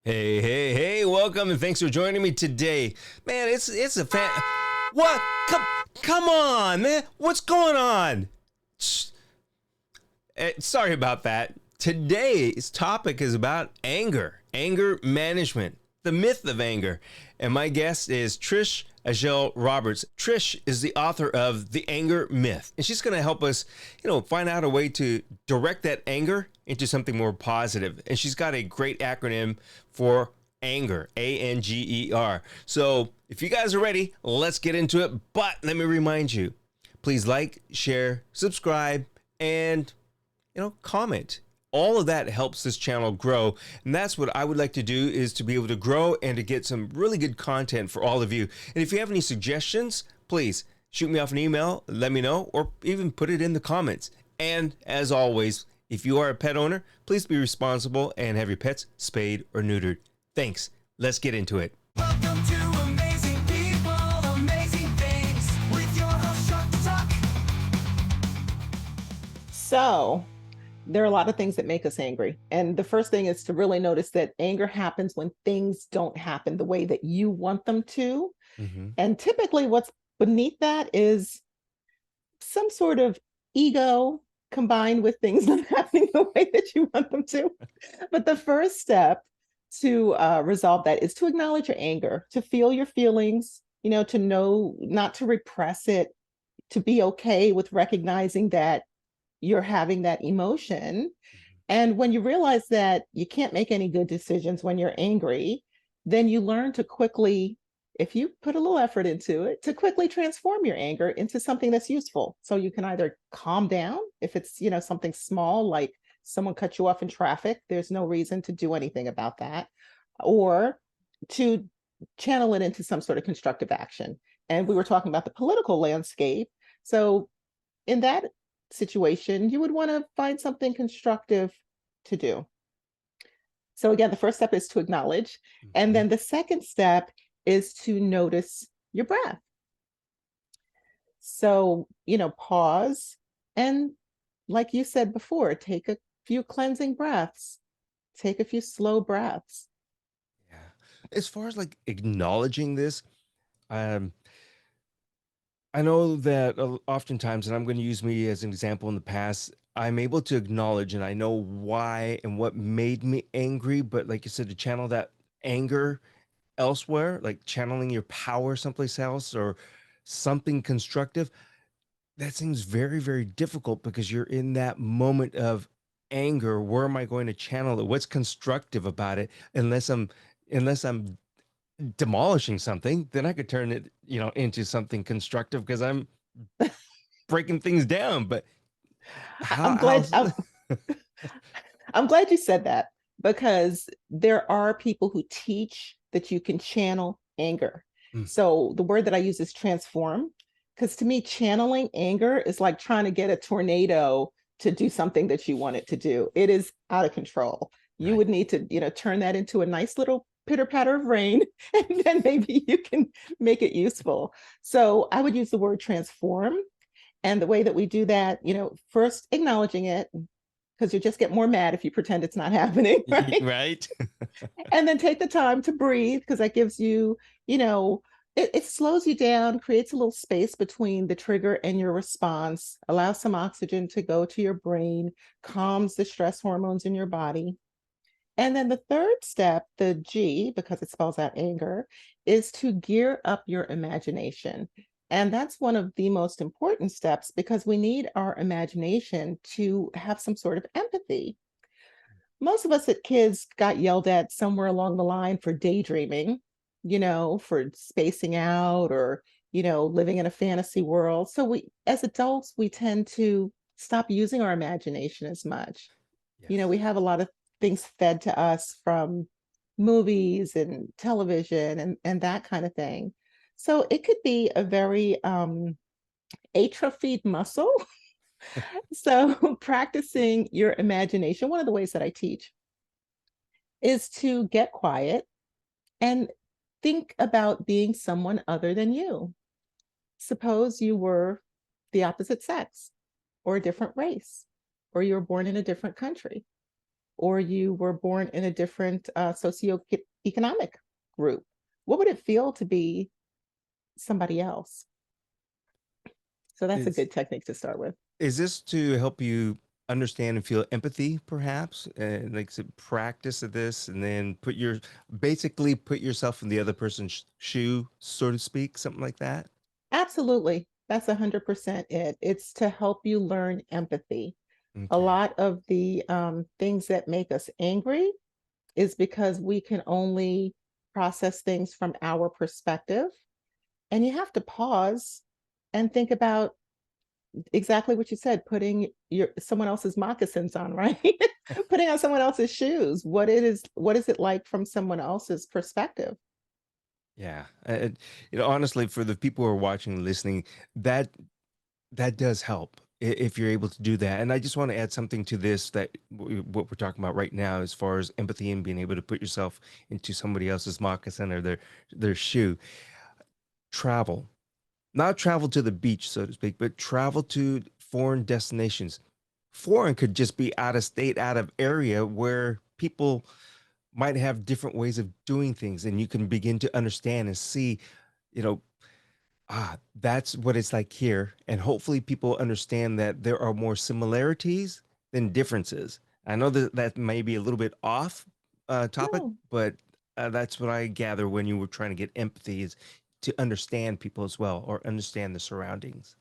Hey, hey, hey, welcome and thanks for joining me today. Man, it's a fan. What? Come on, man. What's going on? Sorry about that. Today's topic is about anger management, the myth of anger. And my guest is Trish Ahjel Roberts. Trish is the author of The Anger Myth, and she's going to help us, find out a way to direct that anger into something more positive. And she's got a great acronym for anger, ANGER. So if you guys are ready, let's get into it. But let me remind you, please like, share, subscribe, and comment. All of that helps this channel grow, and that's what I would like to do, is to be able to grow and to get some really good content for all of you. And if you have any suggestions, please shoot me off an email, let me know, or even put it in the comments. And as always, if you are a pet owner, please be responsible and have your pets spayed or neutered. Thanks. Let's get into it. Welcome to Amazing People, Amazing Things with your host, Chuck. So, there are a lot of things that make us angry. And the first thing is to really notice that anger happens when things don't happen the way that you want them to. Mm-hmm. And typically, what's beneath that is some sort of ego combined with things not happening the way that you want them to. But the first step to resolve that is to acknowledge your anger, to feel your feelings, to know not to repress it, to be okay with recognizing that you're having that emotion. And when you realize that you can't make any good decisions when you're angry, then you learn to quickly, if you put a little effort into it, to quickly transform your anger into something that's useful. So you can either calm down if it's, something small, like someone cut you off in traffic, there's no reason to do anything about that, or to channel it into some sort of constructive action. And we were talking about the political landscape. So in that situation, you would want to find something constructive to do. So again, the first step is to acknowledge. And then the second step is to notice your breath. So, pause. And like you said before, take a few cleansing breaths, take a few slow breaths. Yeah. As far as like acknowledging this, I know that oftentimes, and I'm going to use me as an example in the past, I'm able to acknowledge and I know why and what made me angry. But like you said, to channel that anger elsewhere, like channeling your power someplace else or something constructive, that seems very, very difficult because you're in that moment of anger. Where am I going to channel it? What's constructive about it? Unless I'm demolishing something, then I could turn it, into something constructive because I'm breaking things down. But I'm glad how's I'm glad you said that, because there are people who teach that you can channel anger. Mm, So the word that I use is transform, because to me, channeling anger is like trying to get a tornado to do something that you want it to do. It is out of control. You right? would need to, turn that into a nice little pitter patter of rain, and then maybe you can make it useful. So I would use the word transform. And the way that we do that, first acknowledging it, because you just get more mad if you pretend it's not happening, right? Right. And then take the time to breathe, because that gives you, it slows you down, creates a little space between the trigger and your response, allows some oxygen to go to your brain, calms the stress hormones in your body. And then the third step, the G, because it spells out anger, is to gear up your imagination. And that's one of the most important steps, because we need our imagination to have some sort of empathy. Most of us as kids got yelled at somewhere along the line for daydreaming, for spacing out, or, living in a fantasy world. So as adults, we tend to stop using our imagination as much. We Yes. have a lot of things fed to us from movies and television and that kind of thing. So it could be a very atrophied muscle. So practicing your imagination, one of the ways that I teach is to get quiet and think about being someone other than you. Suppose you were the opposite sex, or a different race, or you were born in a different country. or you were born in a different socioeconomic group? What would it feel to be somebody else? So that's a Is good technique to start with. is this to help you understand and feel empathy, perhaps? Like some practice of this, and then basically put yourself in the other person's shoe, so to speak, something like that. Absolutely. That's 100% it. It's to help you learn empathy. A Okay. lot of the things that make us angry is because we can only process things from our perspective. And you have to pause and think about exactly what you said, putting someone else's moccasins on, right? Putting on someone else's shoes. What is it like from someone else's perspective? Yeah. Honestly, for the people who are watching and listening, that that does help if you're able to do that. And I just want to add something to this that what we're talking about right now, as far as empathy and being able to put yourself into somebody else's moccasin or their shoe. Travel, not travel to the beach, so to speak, but travel to foreign destinations. Foreign could just be out of state, out of area where people might have different ways of doing things, and you can begin to understand and see, you know, that's what it's like here. And hopefully people understand that there are more similarities than differences. I know that that may be a little bit off topic, No, but that's what I gather when you were trying to get empathy is to understand people as well or understand the surroundings.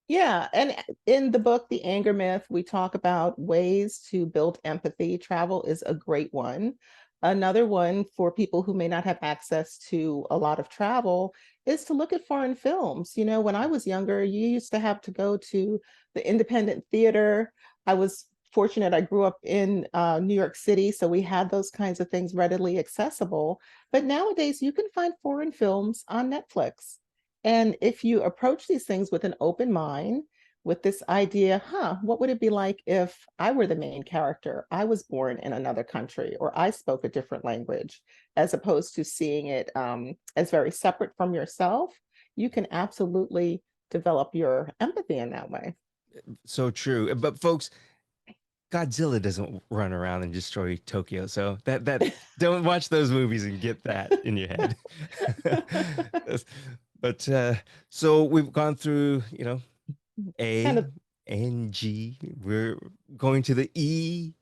yeah, and in the book, The Anger Myth, we talk about ways to build empathy. Travel is a great one. Another one for people who may not have access to a lot of travel is to look at foreign films. You know, when I was younger, you used to have to go to the independent theater. I was fortunate, I grew up in New York City, so we had those kinds of things readily accessible. But nowadays, you can find foreign films on Netflix. And if you approach these things with an open mind, with this idea, what would it be like if I were the main character? I was born in another country, or I spoke a different language, as opposed to seeing it as very separate from yourself. You can absolutely develop your empathy in that way. So true. But folks, Godzilla doesn't run around and destroy Tokyo. So that don't watch those movies and get that in your head. But so we've gone through, Kind A of. and G. We're going to the E.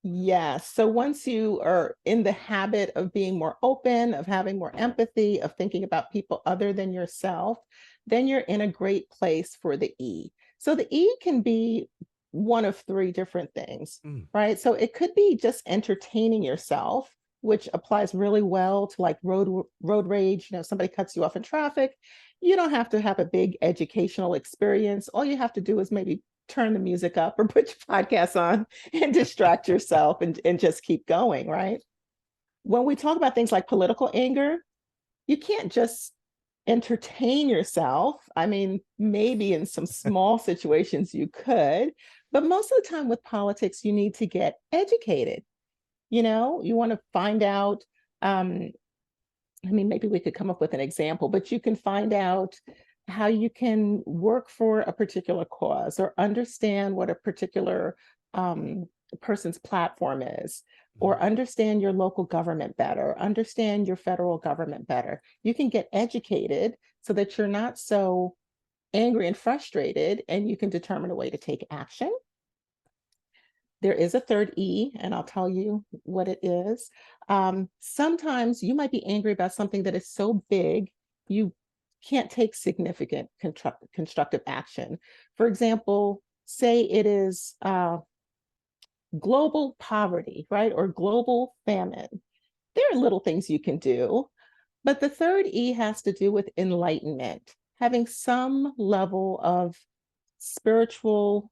Yes. So once you are in the habit of being more open, of having more empathy, of thinking about people other than yourself, then you're in a great place for the E. So the E can be one of three different things, Mm, right? So it could be just entertaining yourself, which applies really well to like road rage. You know, somebody cuts you off in traffic. You don't have to have a big educational experience. All you have to do is maybe turn the music up or put your podcast on and distract yourself and just keep going, right? When we talk about things like political anger, you can't just entertain yourself. I mean, maybe in some small situations you could, but most of the time with politics, you need to get educated. You know, you want to find out. I mean, maybe we could come up with an example, but you can find out how you can work for a particular cause or understand what a particular um, person's platform is, mhm. or understand your local government better, understand your federal government better. You can get educated so that you're not so angry and frustrated, and you can determine a way to take action. There is a third E, and I'll tell you what it is. Sometimes you might be angry about something that is so big, you can't take significant constructive action. For example, say it is global poverty, right? Or global famine. There are little things you can do, but the third E has to do with enlightenment, having some level of spiritual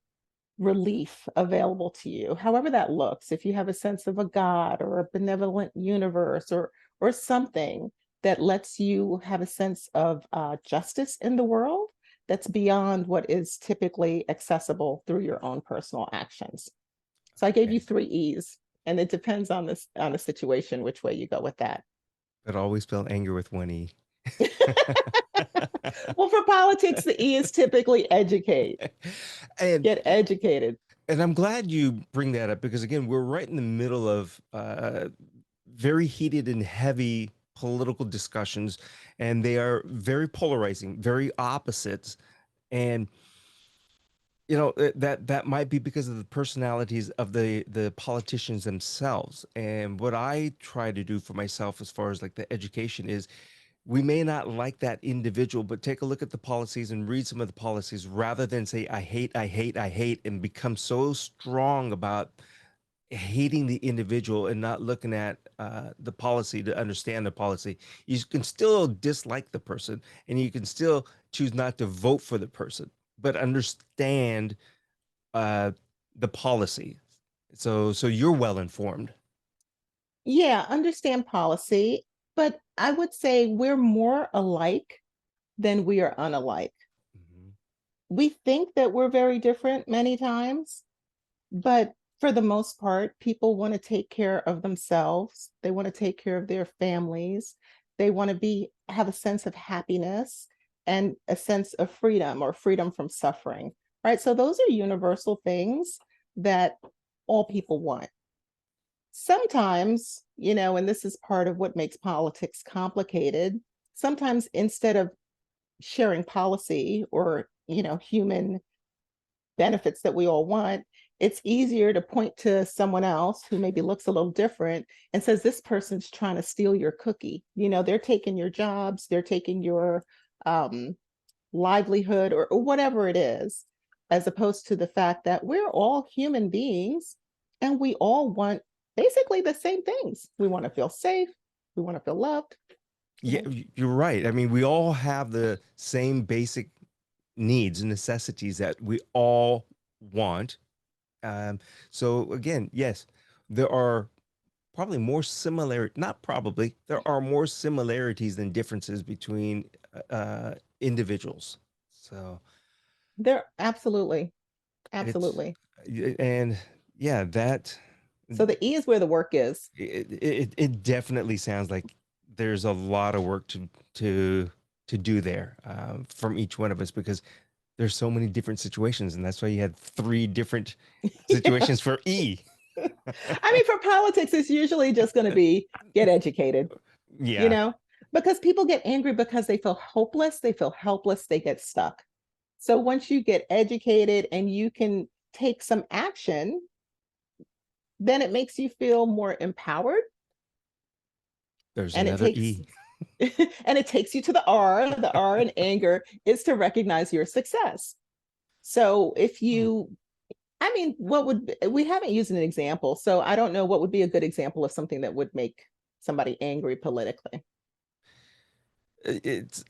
relief available to you, however that looks. If you have a sense of a God or a benevolent universe or something that lets you have a sense of justice in the world that's beyond what is typically accessible through your own personal actions. So I gave you Okay. three E's, and it depends on this on the situation which way you go with that. But always spell anger with one E. Well, for politics, the E is typically educate. And Get educated. And I'm glad you bring that up because again, we're right in the middle of very heated and heavy political discussions, and they are very polarizing, very opposites. And that might be because of the personalities of the politicians themselves. And what I try to do for myself as far as like the education is we may not like that individual, but take a look at the policies and read some of the policies rather than say, I hate, I hate, I hate, and become so strong about hating the individual and not looking at the policy to understand the policy. You can still dislike the person and you can still choose not to vote for the person, but understand uh, the policy. So you're well informed. Yeah, understand policy, but I would say we're more alike than we are unalike. Mhm. We think that we're very different many times, but for the most part, people want to take care of themselves. They want to take care of their families. They want to have a sense of happiness and a sense of freedom or freedom from suffering, right? So those are universal things that all people want. Sometimes, and this is part of what makes politics complicated, sometimes instead of sharing policy or, human benefits that we all want, it's easier to point to someone else who maybe looks a little different and says, this person's trying to steal your cookie. They're taking your jobs, they're taking your um, livelihood or whatever it is, as opposed to the fact that we're all human beings and we all want basically the same things. We want to feel safe, we want to feel loved. Yeah, you're right. I mean, we all have the same basic needs and necessities that we all want. So again, yes, there are probably more similar, not probably, there are more similarities than differences between individuals. So There absolutely, it's, absolutely. and yeah, that So the E is where the work is. it definitely sounds like there's a lot of work to to do there from each one of us because there's so many different situations, and that's why you had three different Yeah. situations for E. I mean, for politics, it's usually just going to be get educated, you Yeah, know, because people get angry because they feel hopeless, they feel helpless, they get stuck. So once you get educated and you can take some action, then it makes you feel more empowered, there's and it another takes E. and it takes you to the R. The R in anger is to recognize your success. So if Hmm. you, I mean, we haven't used an example, so I don't know what would be a good example of something that would make somebody angry politically. It's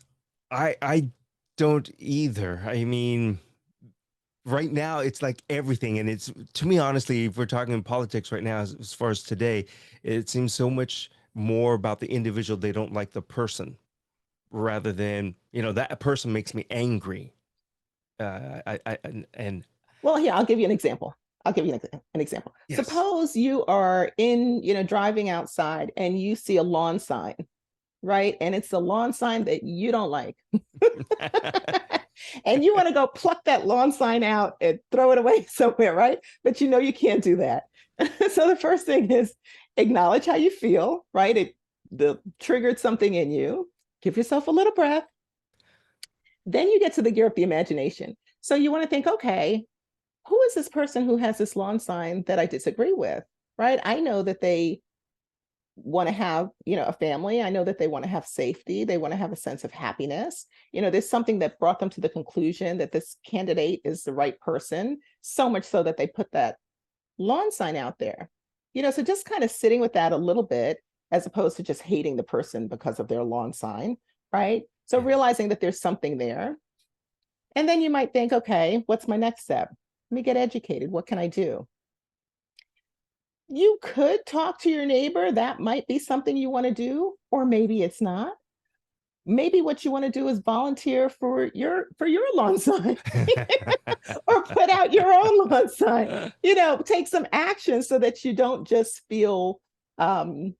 I don't either. I mean, right now it's like everything, and it's to me honestly, if we're talking politics right now, as far as today, it seems so much more about the individual. They don't like the person rather than that person makes me angry. And Well, here, I'll give you an example. I'll give you an example. yes. Suppose you are driving outside and you see a lawn sign, right? And it's a lawn sign that you don't like. And you want to go pluck that lawn sign out and throw it away somewhere, right? But you can't do that. So the first thing is acknowledge how you feel, right? The triggered something in you. Give yourself a little breath. Then you get to the gear up the imagination. So you want to think, okay, who is this person who has this lawn sign that I disagree with? Right? I know that they want to have, a family. I know that they want to have safety. They want to have a sense of happiness. There's something that brought them to the conclusion that this candidate is the right person, so much so that they put that lawn sign out there. So just kind of sitting with that a little bit, as opposed to just hating the person because of their lawn sign, right? So Yes. realizing that there's something there. And then you might think, okay, what's my next step? Let me get educated. What can I do? You could talk to your neighbor. That might be something you want to do, or maybe it's not. Maybe what you want to do is volunteer for your lawn sign or put out your own lawn sign. Take some action so that you don't just feel um,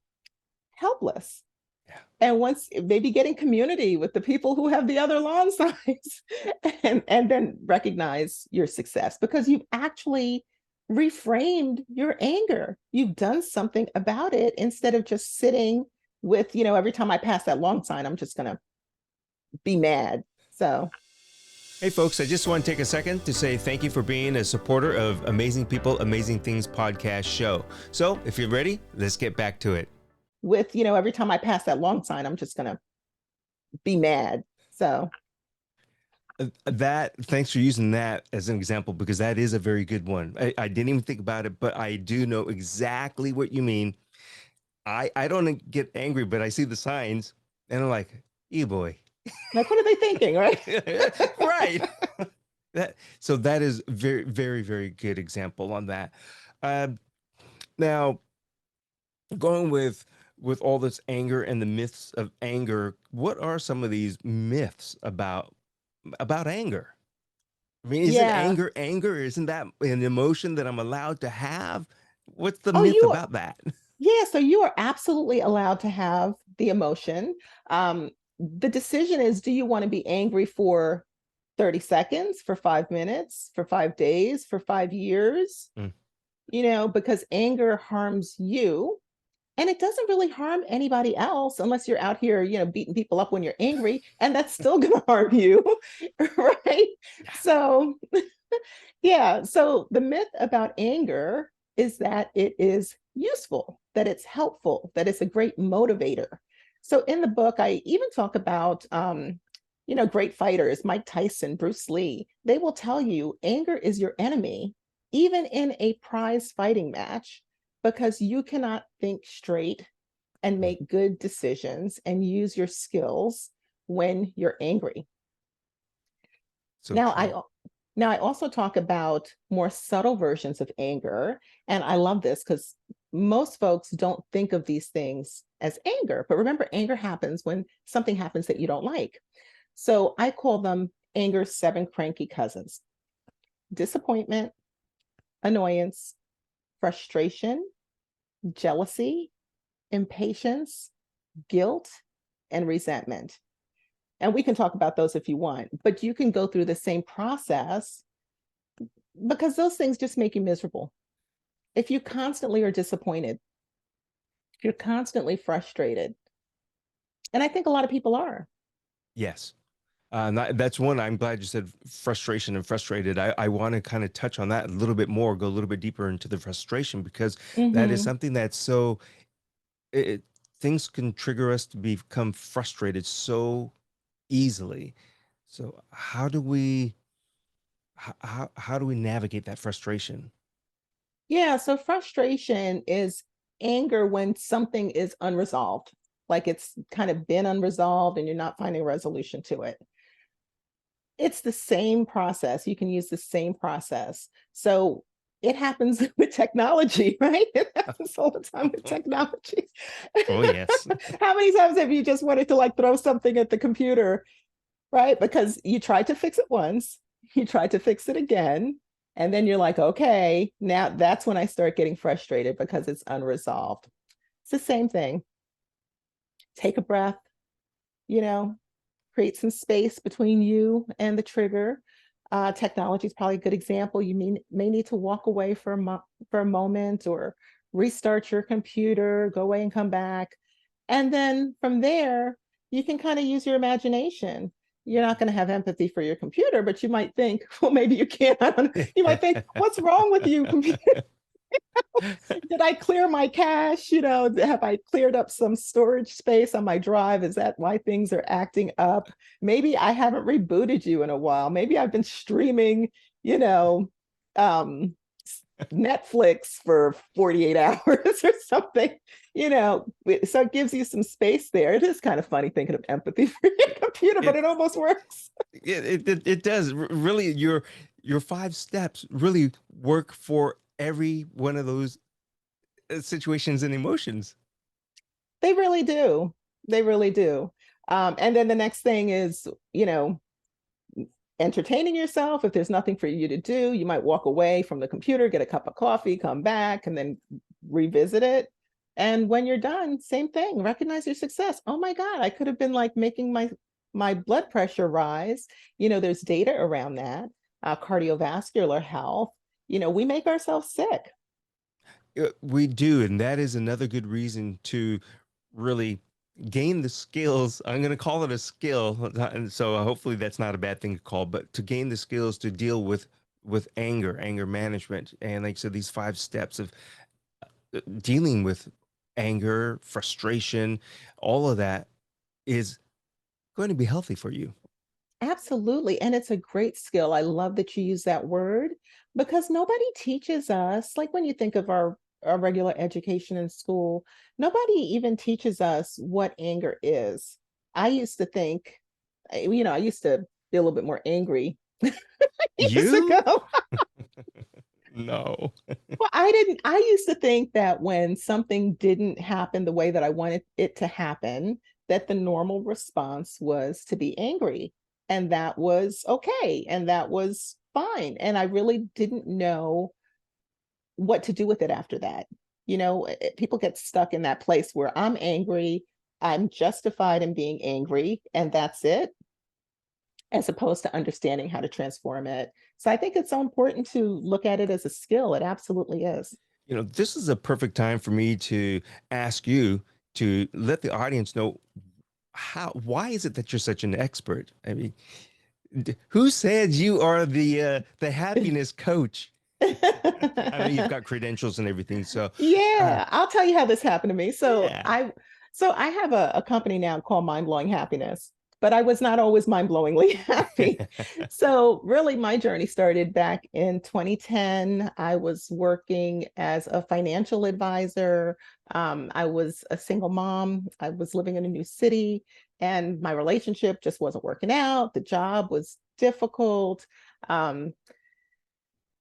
helpless. Yeah. And once maybe getting community with the people who have the other lawn signs and then recognize your success because you've actually reframed your anger. You've done something about it instead of just sitting with, every time I pass that long sign, I'm just going to be mad. So, Hey, folks, I just want to take a second to say thank you for being a supporter of Amazing People, Amazing Things podcast show. So, if you're ready, let's get back to it. with, every time I pass that long sign, I'm just going to be mad. So, Thanks for using that as an example, because that is a very good one. I didn't even think about it, but I do know exactly what you mean. I don't get angry, but I see the signs and I'm like, boy. like, what are they thinking, right? Right. So that is very, very, very good example on that. Now, going with all this anger and the myths of anger, what are some of these myths about anger? I mean, isn't Yeah. anger? Isn't that an emotion that I'm allowed to have? What's the Oh, myth about that? yeah. So you are absolutely allowed to have the emotion. The decision is, do you want to be angry for 30 seconds, for 5 minutes, for 5 days, for 5 years? Mm. Because anger harms you. And it doesn't really harm anybody else unless you're out here, beating people up when you're angry, and that's still going to harm you, right? So, yeah. So the myth about anger is that it is useful, that it's helpful, that it's a great motivator. So in the book, I even talk about, great fighters, Mike Tyson, Bruce Lee. They will tell you anger is your enemy, even in a prize fighting match, because you cannot think straight and make good decisions and use your skills when you're angry. So Now, true. I also talk about more subtle versions of anger, and I love this because most folks don't think of these things as anger. But remember, anger happens when something happens that you don't like. So I call them anger's 7 cranky cousins: disappointment, annoyance, frustration, jealousy, impatience, guilt, and resentment. And we can talk about those if you want, but you can go through the same process because those things just make you miserable. If you constantly are disappointed, if you're constantly frustrated, and I think a lot of people are. Yes. That's one. I'm glad you said frustration and frustrated. I want to kind of touch on that a little bit more, go a little bit deeper into the frustration, because that is Mm-hmm. something that's so, it, things can trigger us to become frustrated so easily. So how do we navigate that frustration? Yeah, so frustration is anger when something is unresolved, like it's kind of been unresolved and you're not finding a resolution to it. It's the same process. You can use the same process. So it happens with technology, right? It happens all the time with technology. Oh, yes. How many times have you just wanted to like throw something at the computer, right? Because you tried to fix it once, you tried to fix it again, and then you're like, okay, now that's when I start getting frustrated because it's unresolved. It's the same thing. Take a breath, you know, create some space between you and the trigger. Technology is probably a good example. You may need to walk away for a moment, or restart your computer, go away and come back. And then from there, you can kind of use your imagination. You're not going to have empathy for your computer, but you might think, well, maybe you can. You might think, what's wrong with you, computer? Did I clear my cache? Have I cleared up some storage space on my drive? Is that why things are acting up? Maybe I haven't rebooted you in a while. Maybe I've been streaming, you know, um, Netflix for 48 hours or something, So it gives you some space there. It is kind of funny thinking of empathy for your computer, but It it almost works. it does. Really, your 5 steps really work for every one of those situations and emotions. They really do. They really do. And then the next thing is, entertaining yourself. If there's nothing for you to do, you might walk away from the computer, get a cup of coffee, come back, and then revisit it. And when you're done, same thing. Recognize your success. Oh my God, I could have been like making my blood pressure rise. There's data around that, cardiovascular health. we make ourselves sick. We do, and that is another good reason to really gain the skills. I'm going to call it a skill, and so hopefully that's not a bad thing to call, but to gain the skills to deal with anger management, and like so these 5 steps of dealing with anger, frustration, all of that is going to be healthy for you. Absolutely. And it's a great skill. I love that you use that word because nobody teaches us, like when you think of our regular education in school, nobody even teaches us what anger is. I used to think, I used to be a little bit more angry years You? ago. No. Well, I used to think that when something didn't happen the way that I wanted it to happen, that the normal response was to be angry. And that was okay. And that was fine. And I really didn't know what to do with it after that. People get stuck in that place where I'm angry, I'm justified in being angry, and that's it, as opposed to understanding how to transform it. So I think it's so important to look at it as a skill. It absolutely is. This is a perfect time for me to ask you to let the audience know why is it that you're such an expert? I mean, who said you are the happiness coach? I know you've got credentials and everything, so uh, Yeah, I'll tell you how this happened to me. So yeah. I have a company now called Mind Blowing Happiness, but I was not always mind-blowingly happy. So really my journey started back in 2010. I was working as a financial advisor. I was a single mom. I was living in a new city and my relationship just wasn't working out. The job was difficult. Um,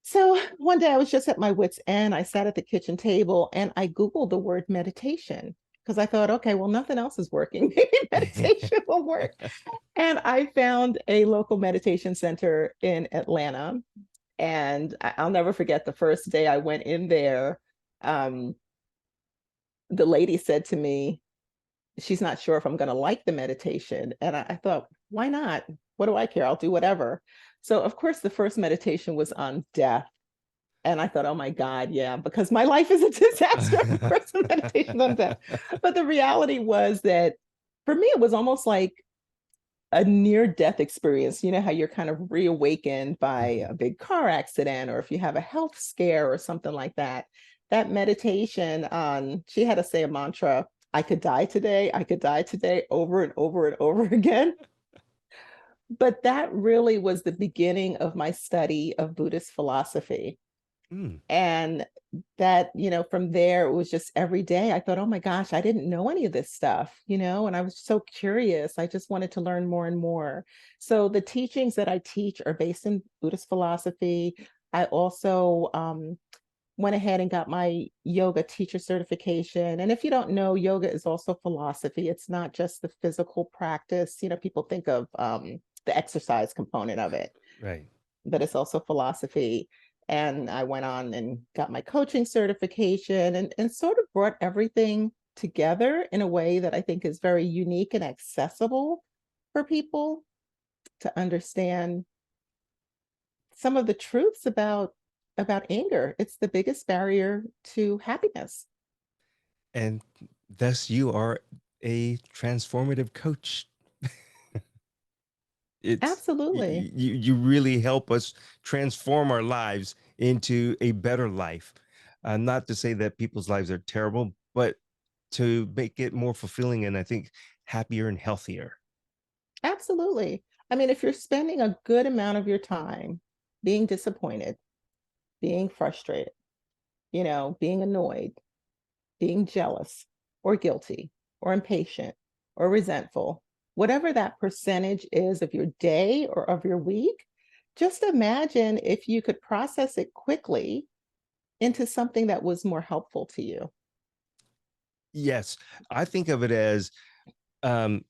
so one day I was just at my wit's end. I sat at the kitchen table and I Googled the word meditation because I thought, okay, well, nothing else is working. Maybe meditation will work. And I found a local meditation center in Atlanta. And I'll never forget the first day I went in there. Um, the lady said to me, she's not sure if I'm going to like the meditation. And I thought, why not? What do I care? I'll do whatever. So, of course, the first meditation was on death. And I thought, oh my God, yeah, because my life is a disaster. Of course, the meditation on death. But the reality was that for me, it was almost like a near death experience. You know how you're kind of reawakened by a big car accident, or if you have a health scare or something like that. That meditation on, she had to say a mantra, I could die today, I could die today, over and over and over again. But that really was the beginning of my study of Buddhist philosophy. Mm. And that, from there, it was just every day. I thought, oh my gosh, I didn't know any of this stuff, and I was so curious. I just wanted to learn more and more. So the teachings that I teach are based in Buddhist philosophy. I also went ahead and got my yoga teacher certification. And if you don't know, yoga is also philosophy. It's not just the physical practice. People think of the exercise component of it, Right. but it's also philosophy. And I went on and got my coaching certification and sort of brought everything together in a way that I think is very unique and accessible for people to understand some of the truths about anger. It's the biggest barrier to happiness. And thus you are a transformative coach. It's Absolutely. you really help us transform our lives into a better life. Not to say that people's lives are terrible, but to make it more fulfilling and I think happier and healthier. Absolutely. I mean, if you're spending a good amount of your time being disappointed, being frustrated, being annoyed, being jealous or guilty or impatient or resentful, whatever that percentage is of your day or of your week, just imagine if you could process it quickly into something that was more helpful to you. Yes, I think of it as um,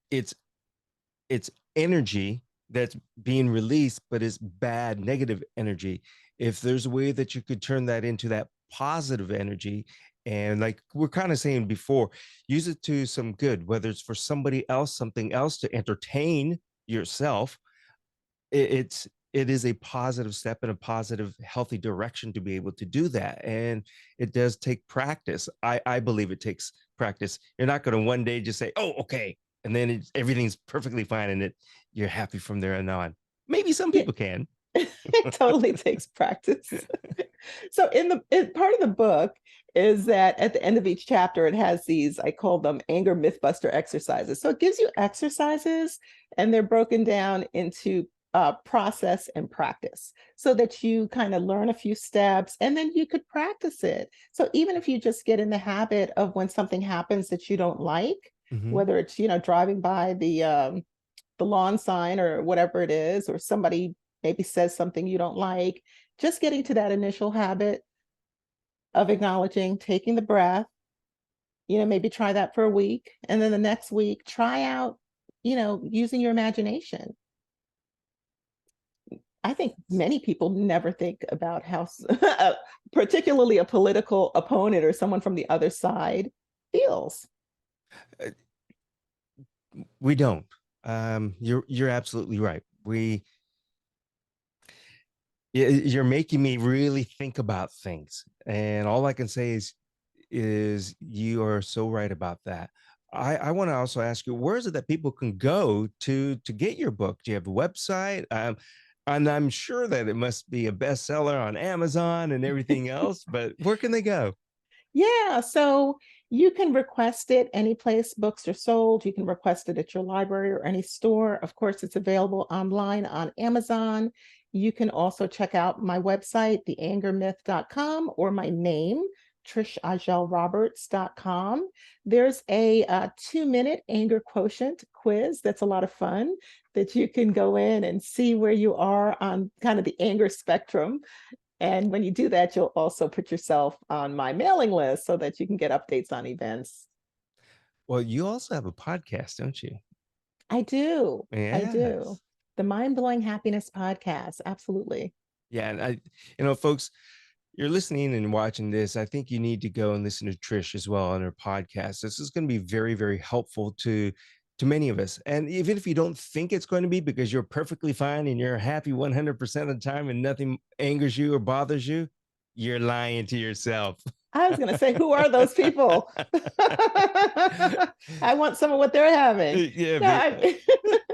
it's it's energy that's being released, but it's bad, negative energy. If there's a way that you could turn that into that positive energy, and like we're kind of saying before, use it to some good, whether it's for somebody else, something else to entertain yourself, it's it is a positive step in a positive, healthy direction to be able to do that. And it does take practice. I believe it takes practice. You're not going to one day just say, oh, okay. And then everything's perfectly fine and you're happy from there on. Maybe some Yeah, people can. it totally takes practice. So part of the book is that at the end of each chapter, it has these, I call them anger mythbuster exercises. So it gives you exercises and they're broken down into process and practice so that you kind of learn a few steps and then you could practice it. So even if you just get in the habit of when something happens that you don't like, Mhm. whether it's, driving by the lawn sign or whatever it is, or somebody maybe says something you don't like, just getting to that initial habit of acknowledging, taking the breath, maybe try that for a week. And then the next week, try out, using your imagination. I think many people never think about how, particularly a political opponent or someone from the other side feels. Uh, We don't. You're absolutely right. You're making me really think about things, and all I can say is you are so right about that. I want to also ask you, where is it that people can go to get your book? Do you have a website? And I'm sure that it must be a bestseller on Amazon and everything else, but where can they go? Yeah, so you can request it any place books are sold. You can request it at your library or any store. Of course, it's available online on Amazon. You can also check out my website, theangermyth.com, or my name, trishahjelroberts.com. There's a 2-minute anger quotient quiz that's a lot of fun that you can go in and see where you are on kind of the anger spectrum. And when you do that, you'll also put yourself on my mailing list so that you can get updates on events. Well, you also have a podcast, don't you? I do. I do. Yes. The Mind Blowing Happiness podcast. Absolutely. Yeah, and folks, you're listening and watching this. I think you need to go and listen to Trish as well on her podcast. This is going to be very, very helpful to many of us. And even if you don't think it's going to be, because you're perfectly fine and you're happy 100% of the time and nothing angers you or bothers you, you're lying to yourself. I was going to say, who are those people? I want some of what they're having. Yeah, No,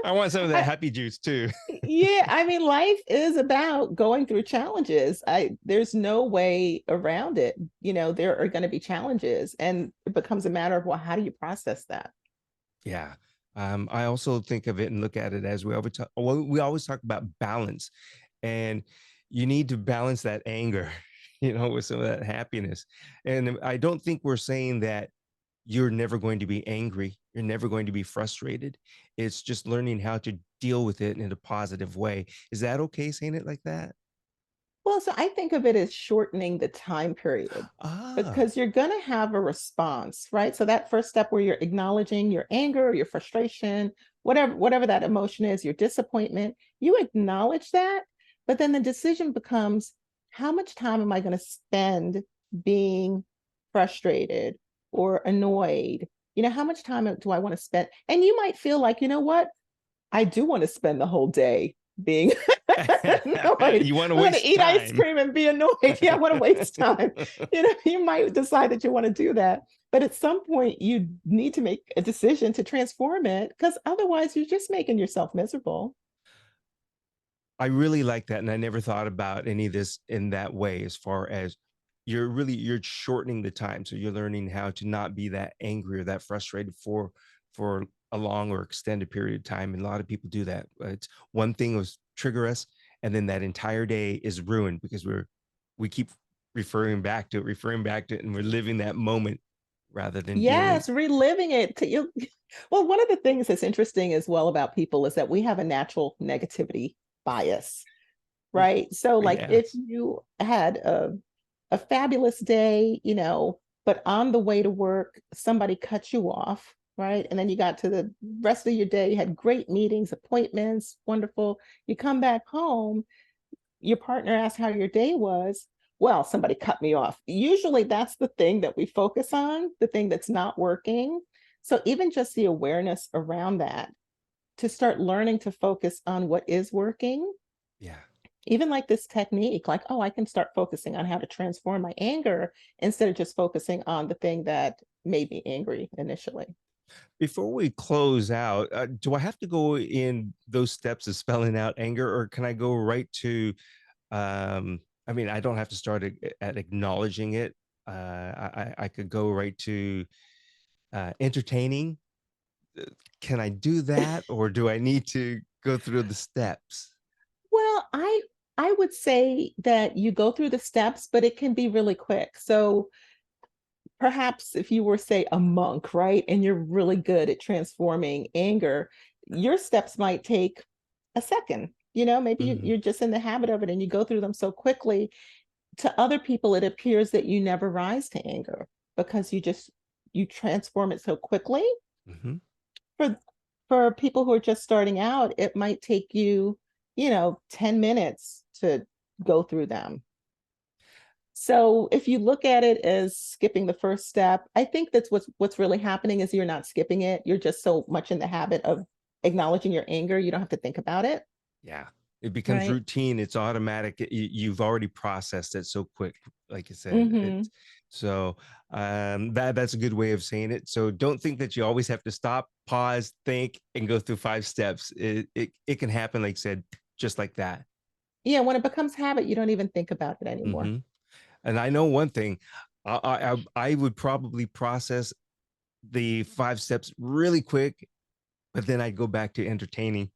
I want some of that I, happy juice too. yeah, I mean, life is about going through challenges. There's no way around it. There are going to be challenges, and it becomes a matter of, well, how do you process that? Yeah. I also think of it and look at it as we always talk about balance, and you need to balance that anger, with some of that happiness. And I don't think we're saying that you're never going to be angry, you're never going to be frustrated. It's just learning how to deal with it in a positive way. Is that okay saying it like that? Well, so I think of it as shortening the time period Ah, because you're going to have a response, right? So that first step where you're acknowledging your anger, your frustration, whatever that emotion is, your disappointment, you acknowledge that, but then the decision becomes how much time am I going to spend being frustrated or annoyed? How much time do I want to spend? And you might feel like, what? I do want to spend the whole day being annoyed. you want to I want to waste eat ice time. cream and be annoyed. Yeah, I want to waste time. You might decide that you want to do that. But at some point, you need to make a decision to transform it because otherwise, you're just making yourself miserable. I really like that. And I never thought about any of this in that way, as far as you're shortening the time. So you're learning how to not be that angry or that frustrated for a long or extended period of time. And a lot of people do that. It's one thing was trigger us, and then that entire day is ruined because we keep referring back to it, and we're living that moment rather than dealing. Yes, reliving it. Well, one of the things that's interesting as well about people is that we have a natural negativity bias, right? So, like, if Yes. you had a fabulous day, but on the way to work, somebody cut you off, right? And then you got to the rest of your day, you had great meetings, appointments, wonderful. You come back home, your partner asks how your day was. Well, somebody cut me off. Usually that's the thing that we focus on, the thing that's not working. So even just the awareness around that to start learning to focus on what is working Yeah. Even like this technique, like, oh, I can start focusing on how to transform my anger instead of just focusing on the thing that made me angry initially. Before we close out, do I have to go in those steps of spelling out anger, or can I go right to? I mean, I don't have to start at acknowledging it. I could go right to entertaining. Uh, Can I do that, or do I need to go through the steps? Well, I would say that you go through the steps, but it can be really quick. So perhaps if you were, say, a monk, right, and you're really good at transforming anger, your steps might take a second. Maybe Mhm. you're just in the habit of it and you go through them so quickly. To other people, it appears that you never rise to anger because you transform it so quickly. Mhm. For people who are just starting out, it might take you, 10 minutes to go through them. So if you look at it as skipping the first step, I think that's what's really happening is you're not skipping it. You're just so much in the habit of acknowledging your anger, you don't have to think about it, Yeah. It becomes right? routine. It's automatic. You've already processed it so quick, like you said. Hmm. It's so that's a good way of saying it. So don't think that you always have to stop, pause, think, and go through 5 steps. It can happen, like I said, just like that. Yeah, when it becomes habit, you don't even think about it anymore. Hmm. And I know one thing. I would probably process the 5 steps really quick, but then I'd go back to entertaining.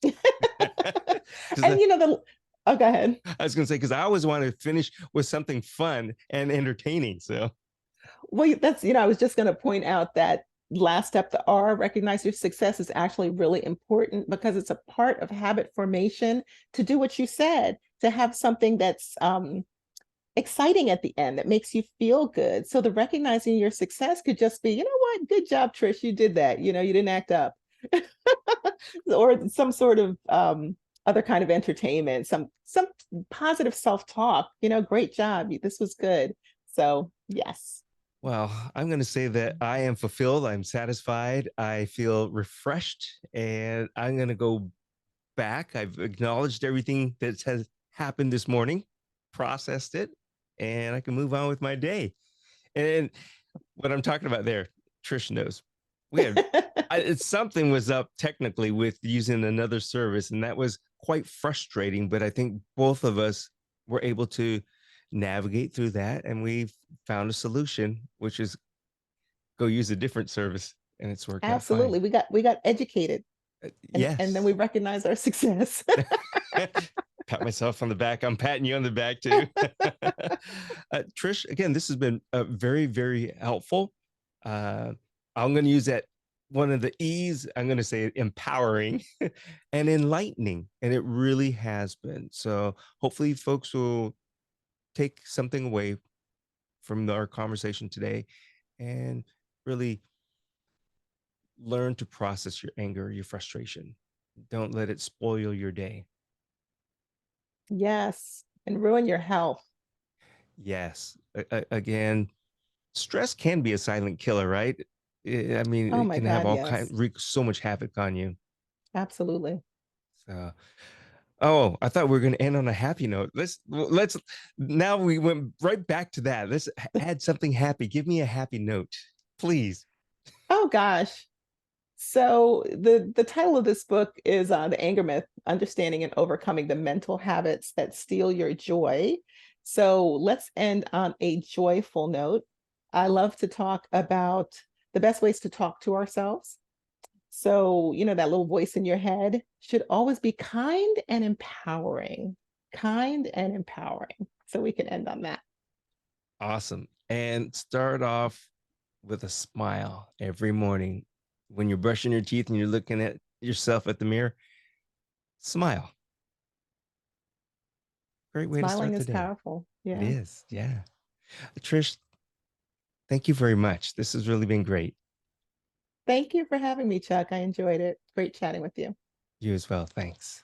Because And oh, go ahead. I was going to say, because I always want to finish with something fun and entertaining. So, Well, that's, I was just going to point out that last step, the R, recognize your success, is actually really important because it's a part of habit formation to do what you said, to have something that's exciting at the end that makes you feel good. So the recognizing your success could just be, what, good job, Trish, you did that. You didn't act up. Or some sort of other kind of entertainment, some positive self-talk, great job. This was good. So yes. well, I'm going to say that I am fulfilled. I'm satisfied. I feel refreshed. And I'm going to go back. I've acknowledged everything that has happened this morning, processed it, and I can move on with my day. And what I'm talking about there, Trish knows. We had something was up technically with using another service, and that was quite frustrating. But I think both of us were able to navigate through that, and we found a solution, which is go use a different service, and it's worked out fine. Absolutely. We got educated, and then we Yes. recognize our success. Pat myself on the back. I'm patting you on the back too. Trish, again, this has been very, very helpful. Uh, I'm going to use that one of the E's. I'm going to say empowering and enlightening. And it really has been. So hopefully, folks will take something away from our conversation today and really learn to process your anger, your frustration. Don't let it spoil your day. Yes, and ruin your health. Yes. Again, stress can be a silent killer, right? I mean, Oh it my can have God, all kind yes. wreak so much havoc on you. Absolutely. So, oh, I thought we were going to end on a happy note. Let's now we went right back to that. Let's add something happy. Give me a happy note, please. Oh gosh. So the title of this book is The Anger Myth: Understanding and Overcoming the Mental Habits That Steal Your Joy. So let's end on a joyful note. I love to talk about the best ways to talk to ourselves. So, that little voice in your head should always be kind and empowering. Kind and empowering. So we can end on that. Awesome. And start off with a smile every morning when you're brushing your teeth and you're looking at yourself at the mirror. Smile. Great way to Smiling start the is day. powerful. It Yeah. is. Yeah. Trish, thank you very much. This has really been great. Thank you for having me, Chuck. I enjoyed it. Great chatting with you. You as well. Thanks.